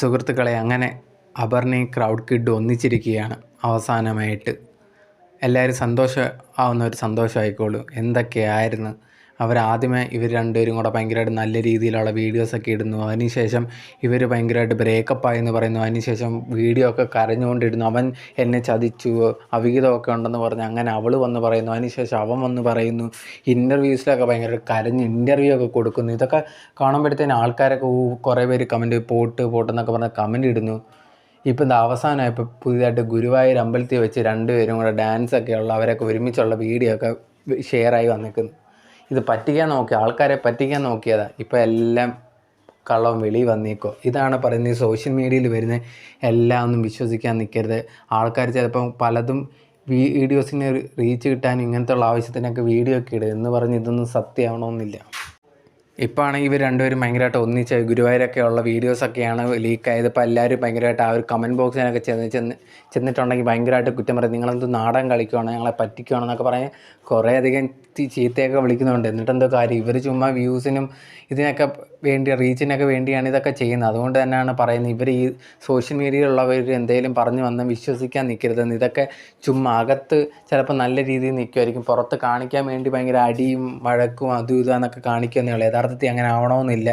സുഹൃത്തുക്കളെ, അങ്ങനെ അപർണയും ക്രൗഡ് കിഡും ഒന്നിച്ചിരിക്കുകയാണ്. അവസാനമായിട്ട് എല്ലാവരും ആവുന്ന ഒരു സന്തോഷമായിക്കോളൂ. എന്തൊക്കെയായിരുന്നു അവരാദ്യമേ ഇവർ രണ്ടുപേരും കൂടെ ഭയങ്കരമായിട്ട് നല്ല രീതിയിലുള്ള വീഡിയോസൊക്കെ ഇടുന്നു. അതിനുശേഷം ഇവർ ഭയങ്കരമായിട്ട് ബ്രേക്കപ്പായി എന്ന് പറയുന്നു. അതിനുശേഷം വീഡിയോ ഒക്കെ കരഞ്ഞുകൊണ്ടിടുന്നു. അവൻ എന്നെ ചതിച്ചു, അവിഹിതമൊക്കെ ഉണ്ടെന്ന് പറഞ്ഞ് അങ്ങനെ അവൾ വന്ന് പറയുന്നു. അതിനുശേഷം അവൻ വന്ന് പറയുന്നു. ഇൻ്റർവ്യൂസിലൊക്കെ ഭയങ്കരമായിട്ട് കരഞ്ഞ് ഇൻ്റർവ്യൂ ഒക്കെ കൊടുക്കുന്നു. ഇതൊക്കെ കാണുമ്പോഴത്തേന് ആൾക്കാരൊക്കെ കുറേ പേര് കമൻറ്റ് പോട്ടെന്നൊക്കെ പറഞ്ഞ് കമൻറ്റ് ഇടുന്നു. ഇപ്പം ഇത് അവസാനമായപ്പോൾ പുതിയതായിട്ട് ഗുരുവായൂർ അമ്പലത്തിൽ വെച്ച് രണ്ടുപേരും കൂടെ ഡാൻസൊക്കെ ഉള്ള അവരൊക്കെ ഒരുമിച്ചുള്ള വീഡിയോ ഒക്കെ ഷെയറായി വന്നിരിക്കുന്നു. ഇത് ആൾക്കാരെ പറ്റിക്കാൻ നോക്കിയതാണ്. ഇപ്പോൾ എല്ലാം കള്ളവും വെളിയിൽ വന്നേക്കോ. ഇതാണ് പറയുന്നത്, ഈ സോഷ്യൽ മീഡിയയിൽ വരുന്ന എല്ലാം ഒന്നും വിശ്വസിക്കാൻ നിൽക്കരുത്. ആൾക്കാർ ചിലപ്പം പലതും വീഡിയോസിന് റീച്ച് കിട്ടാനും ഇങ്ങനത്തെ ഉള്ള ആവശ്യത്തിനൊക്കെ വീഡിയോ ഒക്കെ ഇടുക എന്ന് പറഞ്ഞ് ഇതൊന്നും സത്യമാവണമെന്നില്ല. ഇപ്പോൾ ആണെങ്കിൽ ഇവർ രണ്ടുപേരും ഭയങ്കരമായിട്ട് ഒന്നിച്ച് ഗുരുവായൂരൊക്കെ ഉള്ള വീഡിയോസൊക്കെയാണ് ലീക്കായത്. ഇപ്പോൾ എല്ലാവരും ഭയങ്കരമായിട്ട് ആ ഒരു കമൻറ്റ് ബോക്സിനൊക്കെ ചെന്നിട്ടുണ്ടെങ്കിൽ ഭയങ്കരമായിട്ട് കുറ്റം പറയും. നിങ്ങളെന്ത് നാടൻ കളിക്കുകയാണ്, ഞങ്ങളെ പറ്റിക്കുകയാണെന്നൊക്കെ പറഞ്ഞ് കുറേയധികം ചീത്തയൊക്കെ വിളിക്കുന്നുണ്ട്. എന്നിട്ടെന്തോ കാര്യം, ഇവർ ചുമ്മാ വ്യൂസിനും ഇതിനൊക്കെ വേണ്ടി റീച്ചിനൊക്കെ വേണ്ടിയാണ് ഇതൊക്കെ ചെയ്യുന്നത്. അതുകൊണ്ട് തന്നെയാണ് പറയുന്നത്, ഇവർ ഈ സോഷ്യൽ മീഡിയയിലുള്ളവർ എന്തെങ്കിലും പറഞ്ഞു വന്ന് വിശ്വസിക്കാൻ നിൽക്കരുതെന്ന്. ഇതൊക്കെ ചുമ്മാ അകത്ത് ചിലപ്പോൾ നല്ല രീതിയിൽ നിൽക്കുമായിരിക്കും, പുറത്ത് കാണിക്കാൻ വേണ്ടി ഭയങ്കര അടിയും വഴക്കും അതും ഇതാന്നൊക്കെ കാണിക്കുന്നേ ഉള്ളൂ. യഥാർത്ഥത്തിൽ അങ്ങനെ ആവണമെന്നില്ല.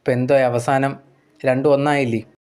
ഇപ്പോൾ എന്തോ അവസാനം രണ്ടും ഒന്നായില്ലേ.